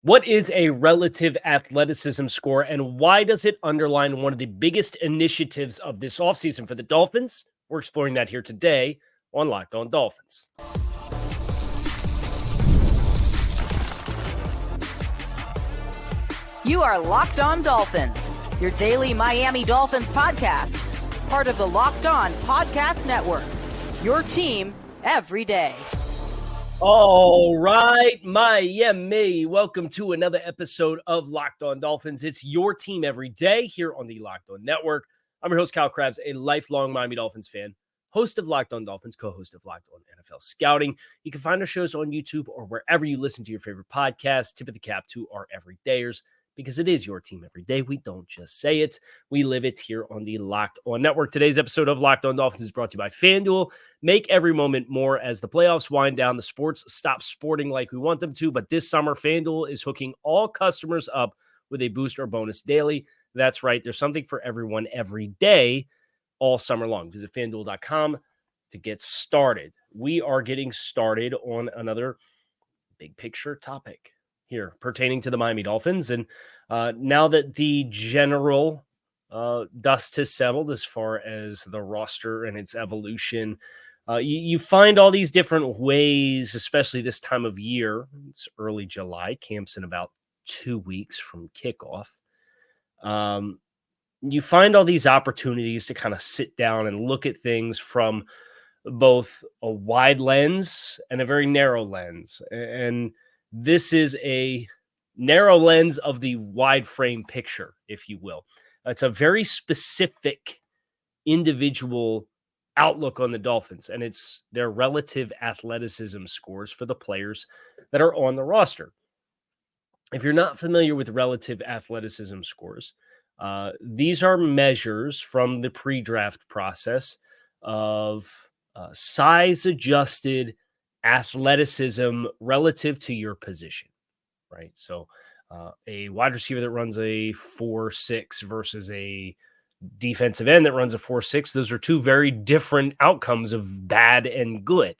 What is a relative athleticism score, and why does it underline one of the biggest initiatives of this offseason for the Dolphins? We're exploring that here today on Locked On Dolphins. You are Locked On Dolphins, your daily Miami Dolphins podcast, part of the Locked On Podcast Network, your team every day. All right, Miami. Welcome to another episode of Locked On Dolphins. It's your team every day here on the Locked On Network. I'm your host, Kyle Krabs, a lifelong Miami Dolphins fan, host of Locked On Dolphins, co-host of Locked On NFL Scouting. You can find our shows on YouTube or wherever you listen to your favorite podcasts. Tip of the cap to our everydayers, because it is your team every day. We don't just say it, we live it here on the Locked On Network. Today's episode of Locked On Dolphins is brought to you by FanDuel. Make every moment more as the playoffs wind down. The sports stop sporting like we want them to, but this summer, FanDuel is hooking all customers up with a boost or bonus daily. That's right, there's something for everyone every day, all summer long. Visit FanDuel.com to get started. We are getting started on another big picture topic here pertaining to the Miami Dolphins. And now that the general dust has settled as far as the roster and its evolution, you find all these different ways, especially this time of year. It's early July. Camp's in about 2 weeks from kickoff. You find all these opportunities to kind of sit down and look at things from both a wide lens and a very narrow lens. And this is a narrow lens of the wide frame picture, if you will. It's a very specific individual outlook on the Dolphins, and it's their relative athleticism scores for the players that are on the roster. If you're not familiar with relative athleticism scores, these are measures from the pre-draft process of size-adjusted athleticism relative to your position, right? So a wide receiver that runs a 4.6 versus a defensive end that runs a 4.6, those are two very different outcomes of bad and good.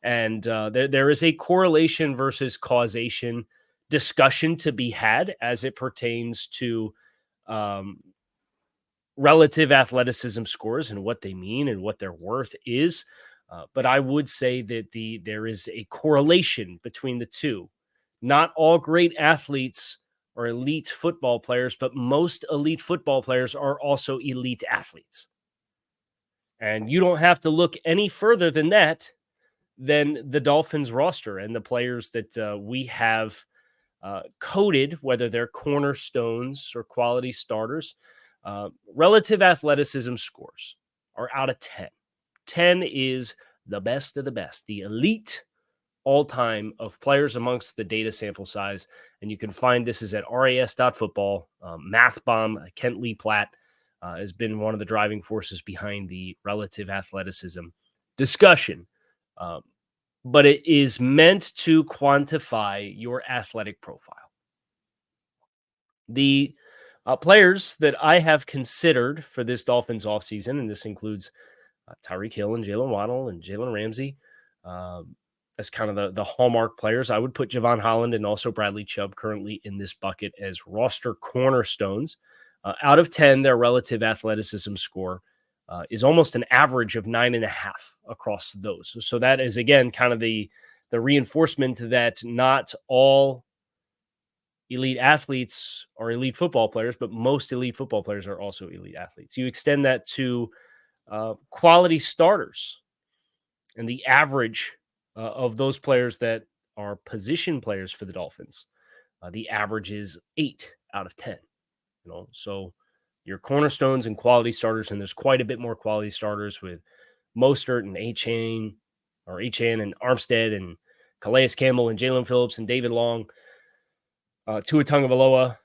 And there is a correlation versus causation discussion to be had as it pertains to relative athleticism scores and what they mean and what their worth is. But I would say that there is a correlation between the two. Not all great athletes are elite football players, but most elite football players are also elite athletes. And you don't have to look any further than that, than the Dolphins roster and the players that we have coded, whether they're cornerstones or quality starters. Relative athleticism scores are out of 10. 10 is the best of the best, the elite all-time of players amongst the data sample size. And you can find this is at ras.football. Math Bomb, Kent Lee Platt, has been one of the driving forces behind the relative athleticism discussion. But it is meant to quantify your athletic profile. The players that I have considered for this Dolphins offseason, and this includes Tyreek Hill and Jalen Waddle and Jalen Ramsey, as kind of the hallmark players. I would put Javon Holland and also Bradley Chubb currently in this bucket as roster cornerstones. Out of 10, their relative athleticism score is almost an average of 9.5 across those. So that is, again, kind of the reinforcement that not all elite athletes are elite football players, but most elite football players are also elite athletes. You extend that to quality starters, and the average of those players that are position players for the Dolphins, the average is 8 out of 10. So your cornerstones and quality starters, and there's quite a bit more quality starters with Mostert and Achane and Armstead and Calais Campbell and Jalen Phillips and David Long, Tua Tagovailoa.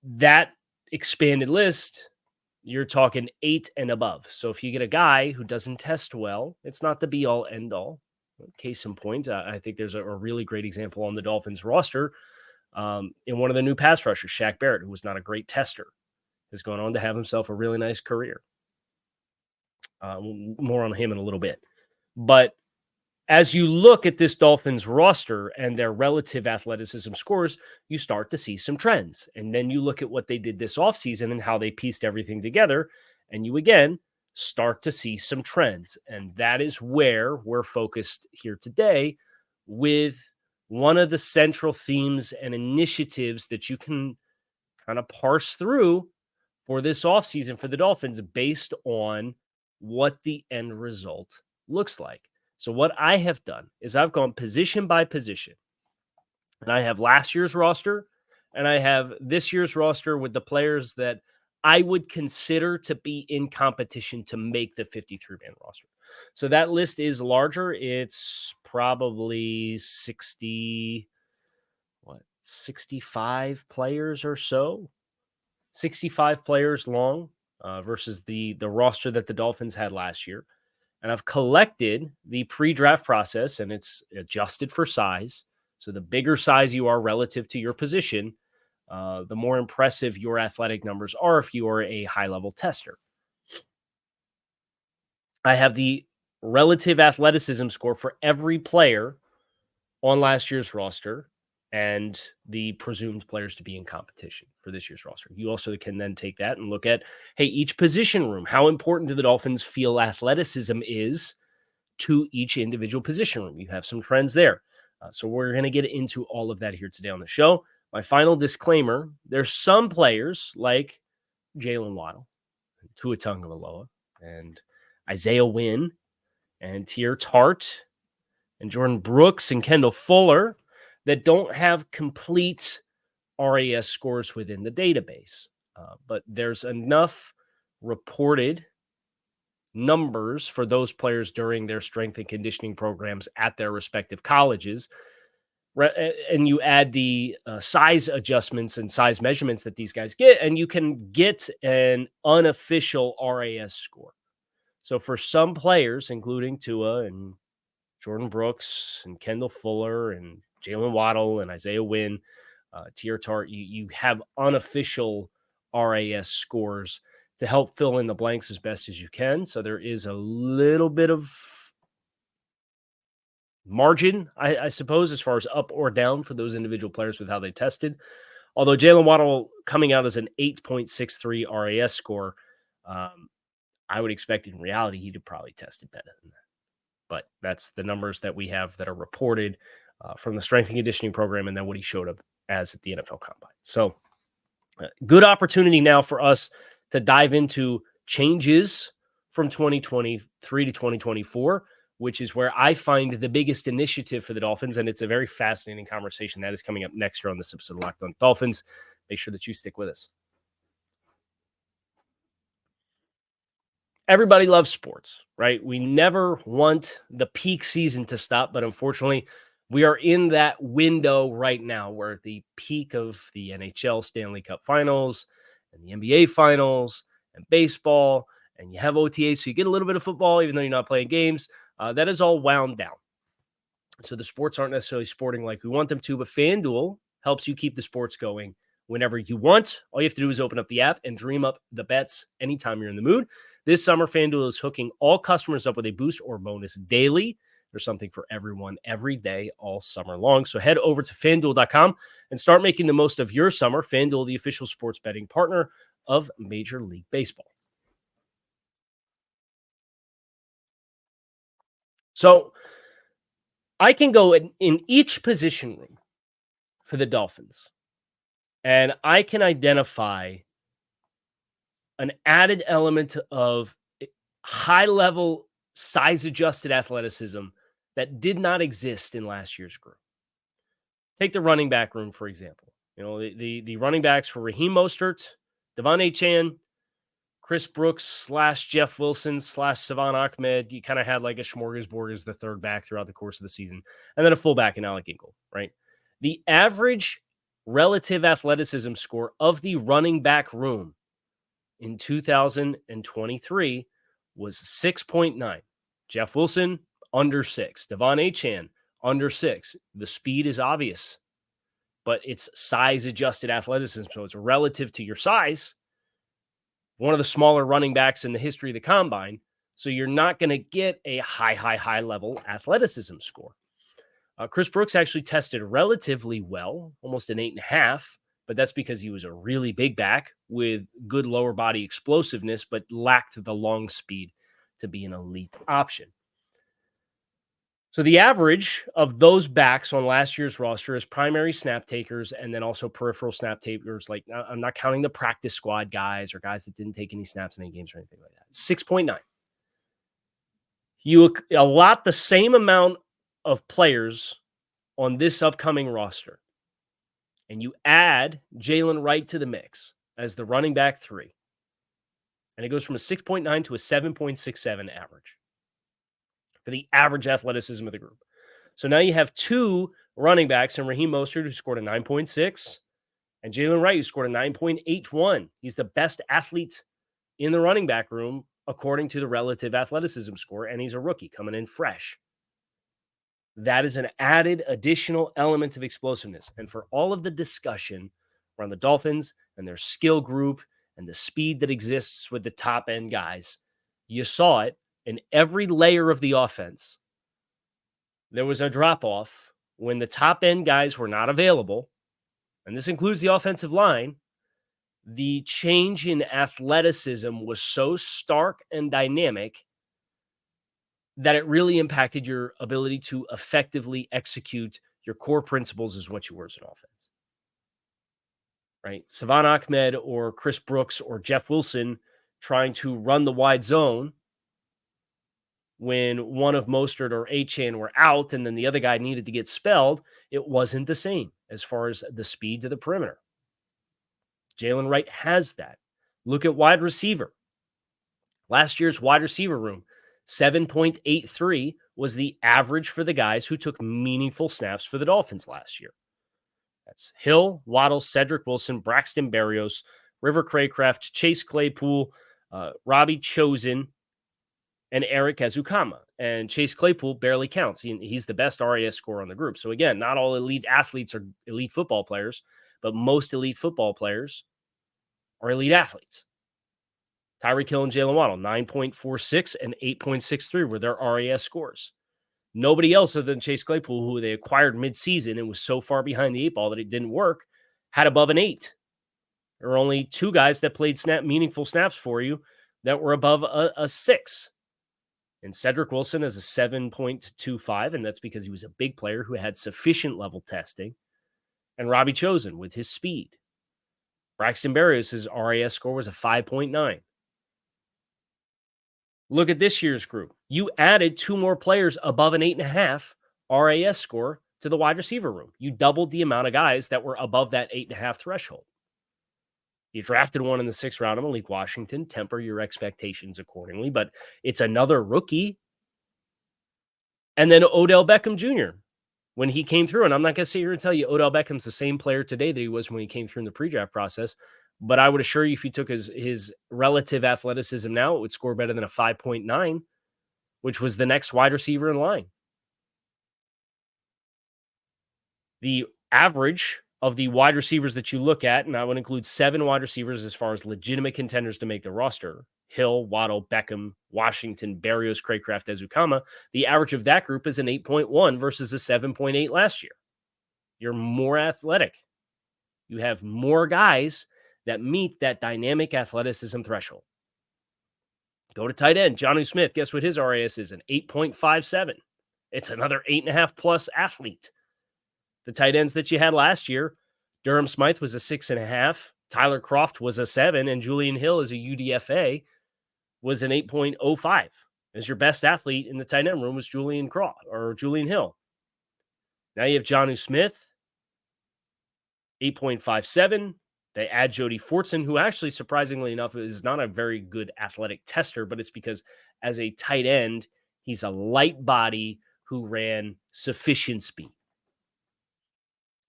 That expanded list, you're talking 8 and above. So if you get a guy who doesn't test well, it's not the be-all, end-all. Case in point, I think there's a really great example on the Dolphins roster in one of the new pass rushers, Shaq Barrett, who was not a great tester, has gone on to have himself a really nice career. More on him in a little bit. But as you look at this Dolphins roster and their relative athleticism scores, you start to see some trends. And then you look at what they did this offseason and how they pieced everything together. And you again start to see some trends. And that is where we're focused here today with one of the central themes and initiatives that you can kind of parse through for this offseason for the Dolphins based on what the end result looks like. So what I have done is I've gone position by position, and I have last year's roster and I have this year's roster with the players that I would consider to be in competition to make the 53-man roster. So that list is larger. It's probably 65 players or so, 65 players long versus the roster that the Dolphins had last year. And I've collected the pre-draft process, and it's adjusted for size. So the bigger size you are relative to your position, the more impressive your athletic numbers are if you are a high-level tester. I have the relative athleticism score for every player on last year's roster and the presumed players to be in competition for this year's roster. You also can then take that and look at, hey, each position room, how important do the Dolphins feel athleticism is to each individual position room? You have some trends there. So we're going to get into all of that here today on the show. My final disclaimer, there's some players like Jalen Waddle, Tua Tagovailoa, and Isaiah Wynn, and Tier Tart, and Jordan Brooks, and Kendall Fuller that don't have complete RAS scores within the database. But there's enough reported numbers for those players during their strength and conditioning programs at their respective colleges. And you add the size adjustments and size measurements that these guys get, and you can get an unofficial RAS score. So for some players, including Tua and Jordan Brooks and Kendall Fuller and Jalen Waddle and Isaiah Wynn, Tier Tart, you have unofficial RAS scores to help fill in the blanks as best as you can. So there is a little bit of margin, I suppose, as far as up or down for those individual players with how they tested. Although Jalen Waddle coming out as an 8.63 RAS score, I would expect in reality he'd have probably tested better than that. But that's the numbers that we have that are reported from the strength and conditioning program and then what he showed up as at the NFL Combine. So good opportunity now for us to dive into changes from 2023 to 2024, which is where I find the biggest initiative for the Dolphins. And it's a very fascinating conversation that is coming up next year on this episode of Locked On Dolphins. Make sure that you stick with us. Everybody loves sports, right? We never want the peak season to stop, but unfortunately, we are in that window right now where the peak of the NHL Stanley Cup Finals and the NBA Finals and baseball, and you have OTAs, so you get a little bit of football, even though you're not playing games. That is all wound down. So the sports aren't necessarily sporting like we want them to, but FanDuel helps you keep the sports going whenever you want. All you have to do is open up the app and dream up the bets anytime you're in the mood. This summer, FanDuel is hooking all customers up with a boost or bonus daily. There's something for everyone every day, all summer long. So head over to FanDuel.com and start making the most of your summer. FanDuel, the official sports betting partner of Major League Baseball. So I can go in each position room for the Dolphins, and I can identify an added element of high-level, size-adjusted athleticism that did not exist in last year's group. Take the running back room, for example. You know, the running backs were Raheem Mostert, Devon Achane, Chris Brooks / Jeff Wilson / Savon Ahmed. You kind of had like a smorgasbord as the third back throughout the course of the season. And then a fullback in Alec Ingold, right? The average relative athleticism score of the running back room in 2023 was 6.9. Jeff Wilson, under 6. Devon Achane, under 6. The speed is obvious, but it's size-adjusted athleticism, so it's relative to your size. One of the smaller running backs in the history of the Combine. So you're not going to get a high level athleticism score. Chris Brooks actually tested relatively well, almost an 8.5, but that's because he was a really big back with good lower body explosiveness, but lacked the long speed to be an elite option. So the average of those backs on last year's roster is primary snap takers and then also peripheral snap takers. Like, I'm not counting the practice squad guys or guys that didn't take any snaps in any games or anything like that. 6.9. You allot the same amount of players on this upcoming roster, and you add Jalen Wright to the mix as the running back 3, and it goes from a 6.9 to a 7.67 average for the average athleticism of the group. So now you have 2 running backs, and Raheem Mostert, who scored a 9.6, and Jalen Wright, who scored a 9.81. He's the best athlete in the running back room, according to the relative athleticism score, and he's a rookie coming in fresh. That is an added additional element of explosiveness. And for all of the discussion around the Dolphins and their skill group and the speed that exists with the top end guys, you saw it in every layer of the offense. There was a drop off when the top end guys were not available, and this includes the offensive line. The change in athleticism was so stark and dynamic that it really impacted your ability to effectively execute your core principles as what you were as an offense. Right? Savon Ahmed or Chris Brooks or Jeff Wilson trying to run the wide zone when one of Mostert or Achane were out and then the other guy needed to get spelled, it wasn't the same as far as the speed to the perimeter. Jalen Wright has that. Look at wide receiver. Last year's wide receiver room, 7.83 was the average for the guys who took meaningful snaps for the Dolphins last year. That's Hill, Waddle, Cedric Wilson, Braxton Berrios, River Craycraft, Chase Claypool, Robbie Chosen, and Eric Ezukama. And Chase Claypool barely counts. He's the best RAS scorer on the group. So again, not all elite athletes are elite football players, but most elite football players are elite athletes. Tyreek Hill and Jalen Waddle, 9.46 and 8.63 were their RAS scores. Nobody else other than Chase Claypool, who they acquired midseason and was so far behind the 8 ball that it didn't work, had above an 8. There were only 2 guys that played meaningful snaps for you that were above a 6. And Cedric Wilson is a 7.25, and that's because he was a big player who had sufficient level testing. And Robbie Chosen with his speed. Braxton Berrios' RAS score was a 5.9. Look at this year's group. You added 2 more players above an 8.5 RAS score to the wide receiver room. You doubled the amount of guys that were above that 8.5 threshold. You drafted one in the 6th round of Malik Washington. Temper your expectations accordingly, but it's another rookie. And then Odell Beckham Jr., when he came through, and I'm not going to sit here and tell you Odell Beckham's the same player today that he was when he came through in the pre-draft process, but I would assure you if you took his relative athleticism now, it would score better than a 5.9, which was the next wide receiver in line. The average of the wide receivers that you look at, and I would include 7 wide receivers as far as legitimate contenders to make the roster, Hill, Waddle, Beckham, Washington, Berrios, Craycraft, Ezukama, the average of that group is an 8.1 versus a 7.8 last year. You're more athletic. You have more guys that meet that dynamic athleticism threshold. Go to tight end, Jonnu Smith. Guess what his RAS is? An 8.57. It's another 8.5 plus athlete. The tight ends that you had last year, Durham Smythe was a 6.5. Tyler Kroft was a 7. And Julian Hill as a UDFA was an 8.05. As your best athlete in the tight end room was Julian Hill. Now you have Jonnu Smith, 8.57. They add Jody Fortson, who actually, surprisingly enough, is not a very good athletic tester, but it's because as a tight end, he's a light body who ran sufficient speed.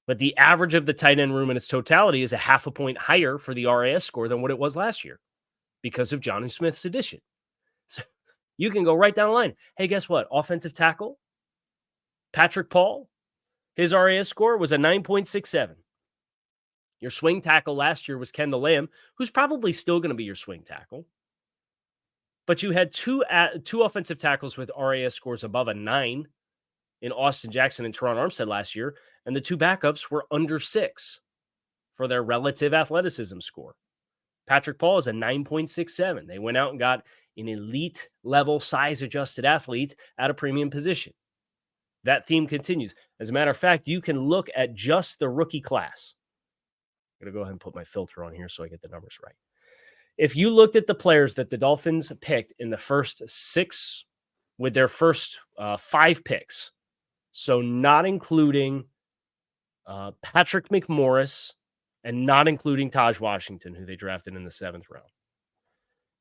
But the average of the tight end room in its totality is a 0.5 point higher for the RAS score than what it was last year because of Jonnu Smith's addition. So you can go right down the line. Hey, guess what? Offensive tackle, Patrick Paul, his RAS score was a 9.67. Your swing tackle last year was Kendall Lamb, who's probably still going to be your swing tackle. But you had two offensive tackles with RAS scores above a 9 in Austin Jackson and Teron Armstead last year, and the two backups were under 6 for their relative athleticism score. Patrick Paul is a 9.67. They went out and got an elite level size adjusted athlete at a premium position. That theme continues. As a matter of fact, you can look at just the rookie class. I'm going to go ahead and put my filter on here so I get the numbers right. If you looked at the players that the Dolphins picked in the first 6 with their first 5 picks, so not including Patrick McMorris and not including Taj Washington, who they drafted in the 7th round,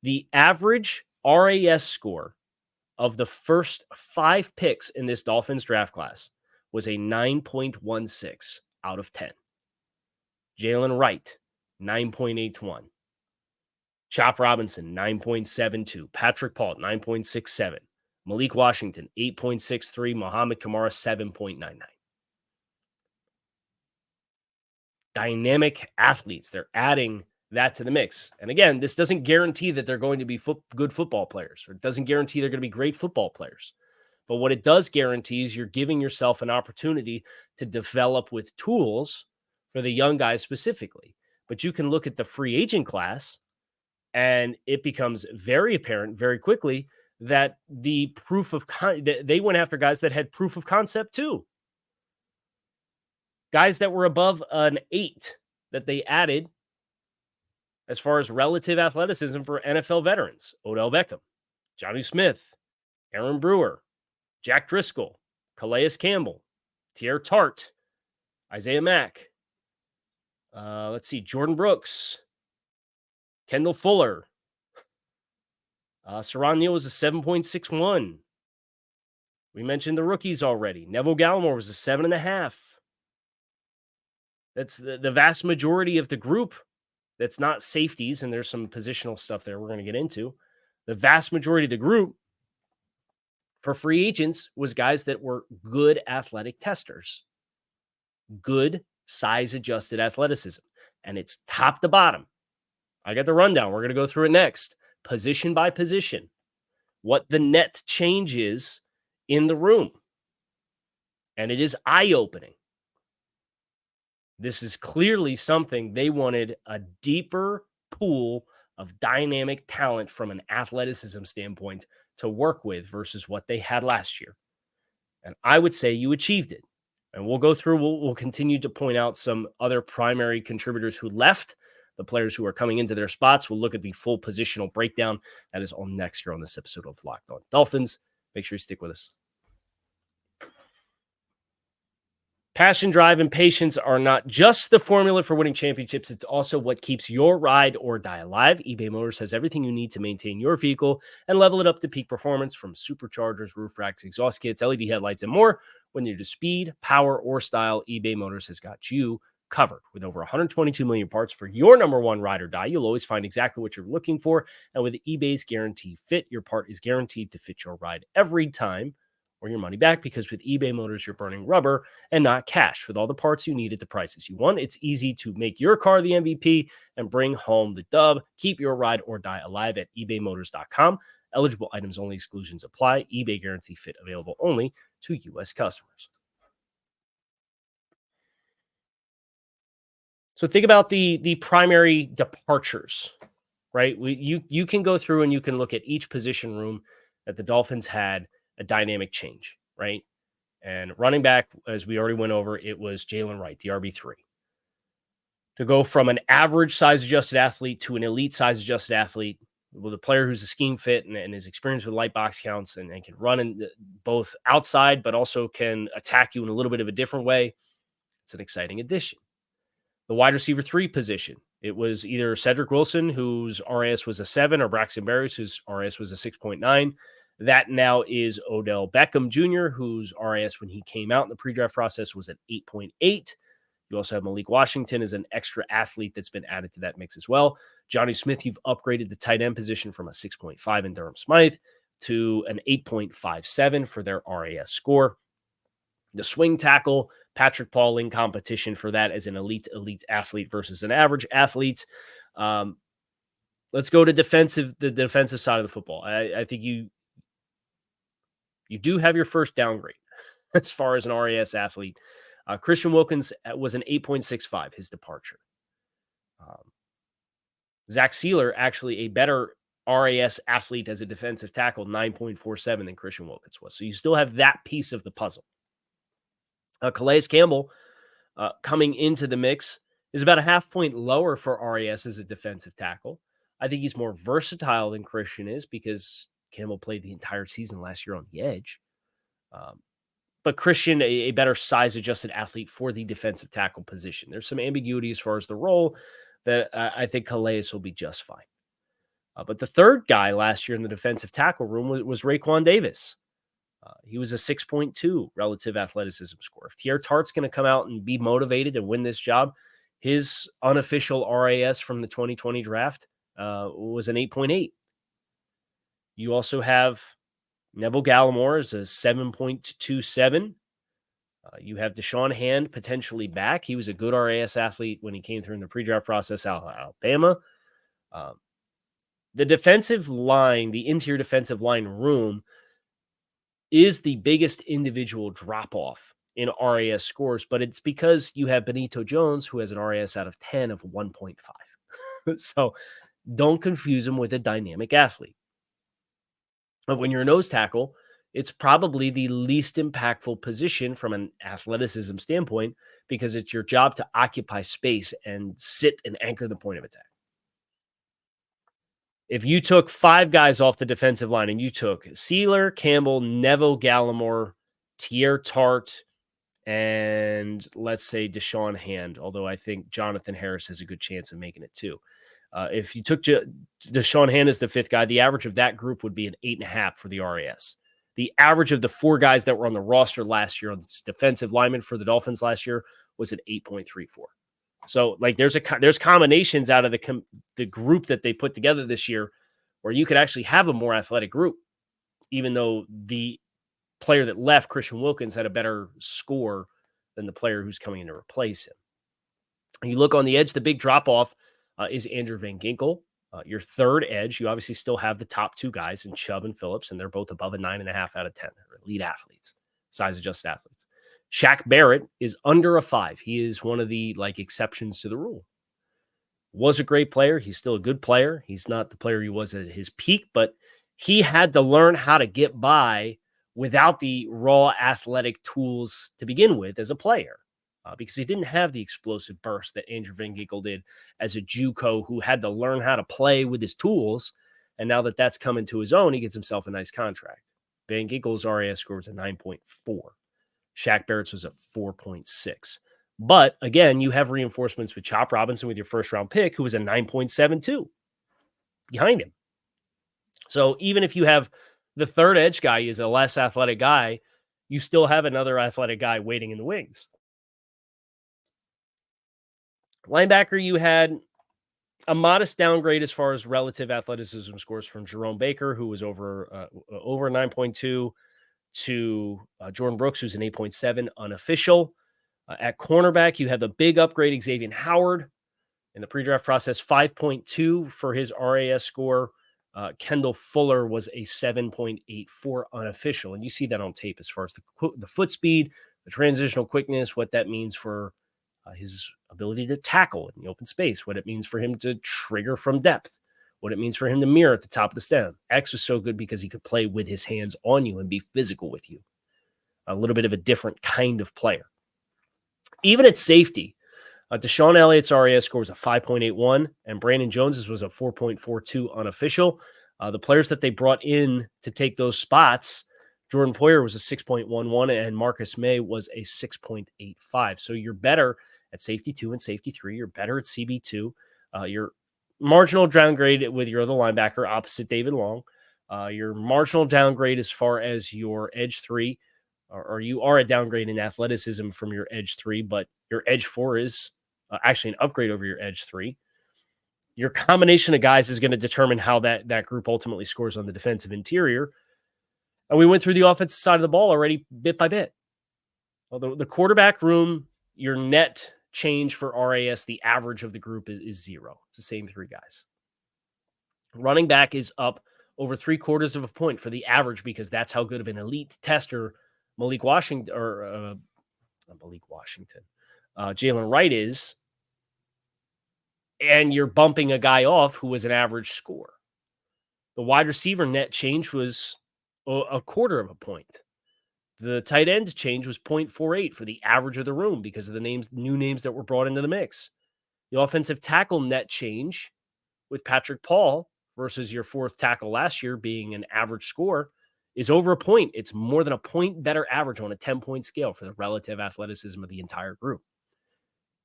the average RAS score of the first 5 picks in this Dolphins draft class was a 9.16 out of 10. Jalen Wright, 9.81. Chop Robinson, 9.72. Patrick Paul, 9.67. Malik Washington, 8.63. Muhammad Kamara, 7.99. Dynamic athletes. They're adding that to the mix. And again, this doesn't guarantee that they're going to be good football players, or it doesn't guarantee they're going to be great football players. But what it does guarantee is you're giving yourself an opportunity to develop with tools for the young guys specifically. But you can look at the free agent class, and it becomes very apparent very quickly that the they went after guys that had proof of concept too. Guys that were above an 8 that they added as far as relative athleticism for NFL veterans. Odell Beckham, Johnny Smith, Aaron Brewer, Jack Driscoll, Calais Campbell, Tier Tart, Isaiah Mack. Jordan Brooks, Kendall Fuller. Saron Neal was a 7.61. We mentioned the rookies already. Neville Gallimore was a 7.5. That's the vast majority of the group. That's not safeties, and there's some positional stuff there we're going to get into. The vast majority of the group for free agents was guys that were good athletic testers, good size-adjusted athleticism, and it's top to bottom. I got the rundown. We're going to go through it next, position by position, what the net change is in the room, and it is eye-opening. This is clearly something they wanted a deeper pool of dynamic talent from an athleticism standpoint to work with versus what they had last year. And I would say you achieved it. And we'll go through, we'll continue to point out some other primary contributors who left, the players who are coming into their spots. We'll look at the full positional breakdown. That is all next here on this episode of Locked On Dolphins. Make sure you stick with us. Passion, drive, and patience are not just the formula for winning championships. It's also what keeps your ride or die alive. eBay Motors has everything you need to maintain your vehicle and level it up to peak performance, from superchargers, roof racks, exhaust kits, LED headlights, and more. When you're to speed, power, or style, eBay Motors has got you covered. With over 122 million parts for your number one ride or die, you'll always find exactly what you're looking for. And with eBay's Guarantee Fit, your part is guaranteed to fit your ride every time, or your money back, because with eBay Motors, you're burning rubber and not cash. With all the parts you need at the prices you want, it's easy to make your car the MVP and bring home the dub. Keep your ride or die alive at ebaymotors.com. Eligible items only, exclusions apply. eBay Guarantee Fit available only to U.S. customers. So think about the primary departures, right? You can go through and you can look at each position room that the Dolphins had a dynamic change, right? And running back, as we already went over, it was Jalen Wright, the RB3. To go from an average size-adjusted athlete to an elite size-adjusted athlete with a player who's a scheme fit and is experienced with light box counts and can run in both outside, but also can attack you in a little bit of a different way, it's an exciting addition. The wide receiver 3 position, it was either Cedric Wilson, whose RAS was a 7, or Braxton Berrios, whose RAS was a 6.9. That now is Odell Beckham Jr., whose RAS when he came out in the pre-draft process was at 8.8. You also have Malik Washington as an extra athlete that's been added to that mix as well. Johnny Smith, you've upgraded the tight end position from a 6.5 in Durham Smythe to an 8.57 for their RAS score. The swing tackle, Patrick Paul in competition for that as an elite athlete versus an average athlete. Let's go to the defensive side of the football. I think you do have your first downgrade as far as an RAS athlete. Christian Wilkins was an 8.65, his departure. Zach Sealer, actually a better RAS athlete as a defensive tackle, 9.47 than Christian Wilkins was. So you still have that piece of the puzzle. Calais Campbell, coming into the mix, is about a half point lower for RAS as a defensive tackle. I think he's more versatile than Christian is because Campbell played the entire season last year on the edge. But Christian, a better size-adjusted athlete for the defensive tackle position. There's some ambiguity as far as the role that I think Calais will be just fine. But the third guy last year in the defensive tackle room was Raekwon Davis. He was a 6.2 relative athleticism score. If Tier Tart's going to come out and be motivated and win this job, his unofficial RAS from the 2020 draft was an 8.8. You also have Neville Gallimore as a 7.27. You have Deshaun Hand potentially back. He was a good RAS athlete when he came through in the pre-draft process out of Alabama. The defensive line, the interior defensive line room, is the biggest individual drop-off in RAS scores, but it's because you have Benito Jones, who has an RAS out of 10 of 1.5. So don't confuse him with a dynamic athlete. But when you're a nose tackle, it's probably the least impactful position from an athleticism standpoint because it's your job to occupy space and sit and anchor the point of attack. If you took 5 guys off the defensive line and you took Sealer, Campbell, Neville Gallimore, Tier Tart, and let's say Deshaun Hand, although I think Jonathan Harris has a good chance of making it too. If you took Deshaun Hand as the 5th guy, the average of that group would be an 8.5 for the RAS. The average of the 4 guys that were on the roster last year on defensive linemen for the Dolphins last year was an 8.34. So, like, there's combinations out of the group that they put together this year where you could actually have a more athletic group, even though the player that left, Christian Wilkins, had a better score than the player who's coming in to replace him. And you look on the edge, the big drop-off is Andrew Van Ginkel. Your third edge, you obviously still have the top 2 guys in Chubb and Phillips, and they're both above a 9.5 out of 10. They're elite athletes, size-adjusted athletes. Shaq Barrett is under a 5. He is one of the exceptions to the rule. Was a great player. He's still a good player. He's not the player he was at his peak, but he had to learn how to get by without the raw athletic tools to begin with as a player because he didn't have the explosive burst that Andrew Van Ginkel did as a JUCO who had to learn how to play with his tools. And now that that's come into his own, he gets himself a nice contract. Van Ginkel's RAS score was a 9.4. Shaq Barrett's was a 4.6. But again, you have reinforcements with Chop Robinson with your first round pick, who was a 9.72 behind him. So even if you have the third edge guy is a less athletic guy, you still have another athletic guy waiting in the wings. Linebacker, you had a modest downgrade as far as relative athleticism scores from Jerome Baker, who was over 9.2, to Jordan Brooks, who's an 8.7 unofficial. At cornerback, you have the big upgrade, Xavier Howard, in the pre-draft process, 5.2 for his RAS score. Kendall Fuller was a 7.84 unofficial. And you see that on tape as far as the foot speed, the transitional quickness, what that means for his ability to tackle in the open space, what it means for him to trigger from depth, what it means for him to mirror at the top of the stem. X was so good because he could play with his hands on you and be physical with you. A little bit of a different kind of player. Even at safety, Deshaun Elliott's RAS score was a 5.81, and Brandon Jones's was a 4.42 unofficial. The players that they brought in to take those spots, Jordan Poyer was a 6.11, and Marcus May was a 6.85. So you're better at safety 2 and safety 3. You're better at CB2. You're marginal downgrade with your other linebacker opposite David Long. Your marginal downgrade as far as your edge 3, or you are a downgrade in athleticism from your edge 3, but your edge 4 is actually an upgrade over your edge 3. Your combination of guys is going to determine how that group ultimately scores on the defensive interior. And we went through the offensive side of the ball already bit by bit. Well, the quarterback room, your net change for RAS, the average of the group is 0. It's the same 3 guys. Running back is up over 3/4 of a point for the average because that's how good of an elite tester Malik Washington or Malik Washington, Jalen Wright is. And you're bumping a guy off who was an average scorer. The wide receiver net change was 1/4 of a point. The tight end change was 0.48 for the average of the room because of the new names that were brought into the mix. The offensive tackle net change with Patrick Paul versus your fourth tackle last year being an average score is over a point. It's more than a point better average on a 10-point scale for the relative athleticism of the entire group.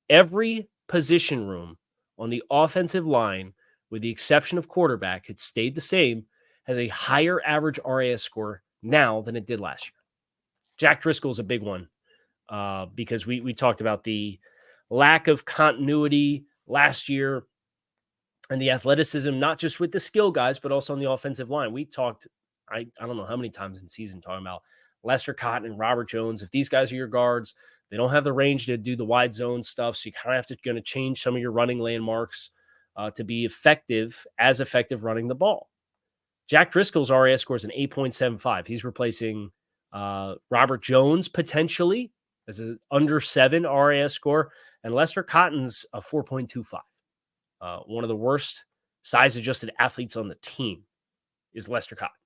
Every position room on the offensive line, with the exception of quarterback, it stayed the same, has a higher average RAS score now than it did last year. Jack Driscoll is a big one because we talked about the lack of continuity last year and the athleticism, not just with the skill guys, but also on the offensive line. We talked, I don't know how many times in season talking about Lester Cotton and Robert Jones. If these guys are your guards, they don't have the range to do the wide zone stuff. So you kind of going to change some of your running landmarks to be effective running the ball. Jack Driscoll's RAS score is an 8.75. He's replacing Robert Jones potentially as an under 7 RAS score, and Lester Cotton's a 4.25. One of the worst size-adjusted athletes on the team is Lester Cotton.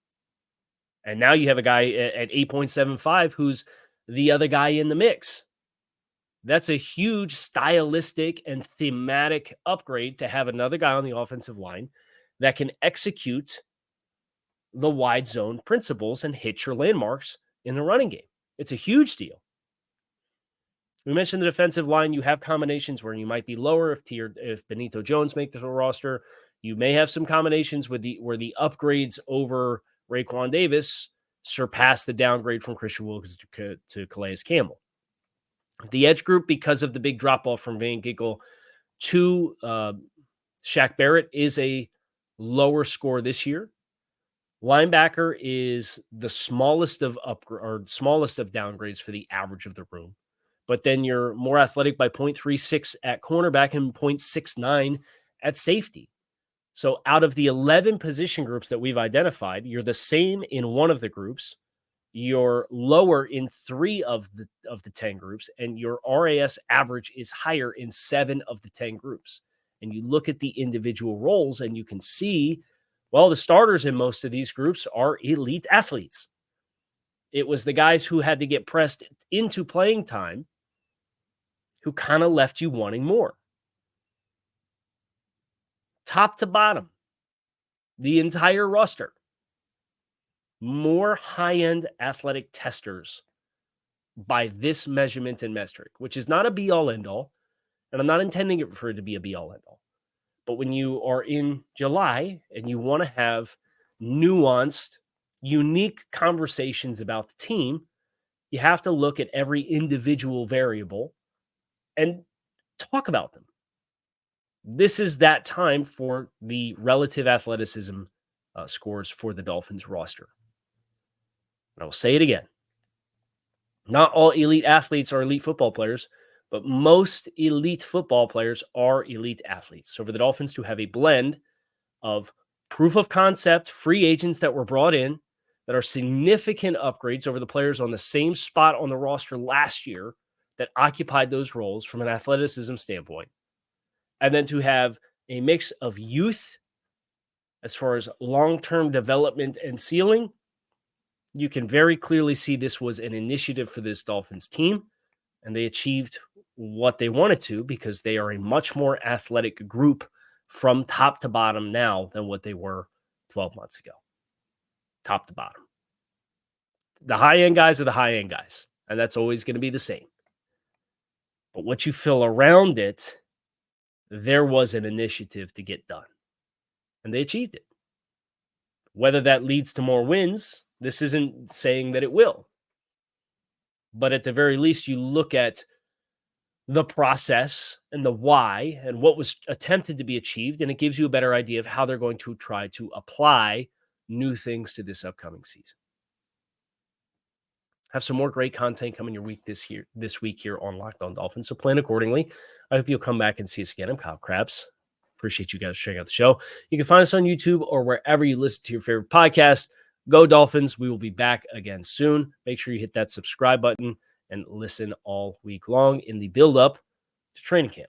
And now you have a guy at 8.75 who's the other guy in the mix. That's a huge stylistic and thematic upgrade to have another guy on the offensive line that can execute the wide zone principles and hit your landmarks in the running game. It's a huge deal. We mentioned the defensive line. You have combinations where you might be lower if Benito Jones makes the roster. You may have some combinations where the upgrades over Raekwon Davis surpass the downgrade from Christian Wilkins to Calais Campbell. The edge group, because of the big drop-off from Van Ginkel to Shaq Barrett, is a lower score this year. Linebacker is the smallest of downgrades for the average of the room. But then you're more athletic by 0.36 at cornerback and 0.69 at safety. So out of the 11 position groups that we've identified, you're the same in one of the groups. You're lower in 3 of the 10 groups, and your RAS average is higher in 7 of the 10 groups. And you look at the individual roles, and you can see, well, the starters in most of these groups are elite athletes. It was the guys who had to get pressed into playing time who kind of left you wanting more. Top to bottom, the entire roster, more high-end athletic testers by this measurement and metric, which is not a be-all, end-all, and I'm not intending it for it to be a be-all, end-all. But when you are in July and you want to have nuanced, unique conversations about the team, you have to look at every individual variable and talk about them. This is that time for the relative athleticism scores for the Dolphins roster. And I will say it again. Not all elite athletes are elite football players, but most elite football players are elite athletes. So for the Dolphins to have a blend of proof of concept, free agents that were brought in that are significant upgrades over the players on the same spot on the roster last year that occupied those roles from an athleticism standpoint, and then to have a mix of youth as far as long-term development and ceiling, you can very clearly see this was an initiative for this Dolphins team, and they achieved what they wanted to because they are a much more athletic group from top to bottom now than what they were 12 months ago. Top to bottom. The high-end guys are the high-end guys, and that's always going to be the same. But what you fill around it, there was an initiative to get done, and they achieved it. Whether that leads to more wins, this isn't saying that it will. But at the very least, you look at the process and the why and what was attempted to be achieved, and it gives you a better idea of how they're going to try to apply new things to this upcoming season. Have some more great content coming your week this week here on Locked On Dolphins, so plan accordingly. I hope you'll come back and see us again. I'm Kyle Krabs. Appreciate you guys checking out the show. You can find us on YouTube or wherever you listen to your favorite podcast. Go Dolphins. We will be back again soon. Make sure you hit that subscribe button and listen all week long in the build-up to training camp.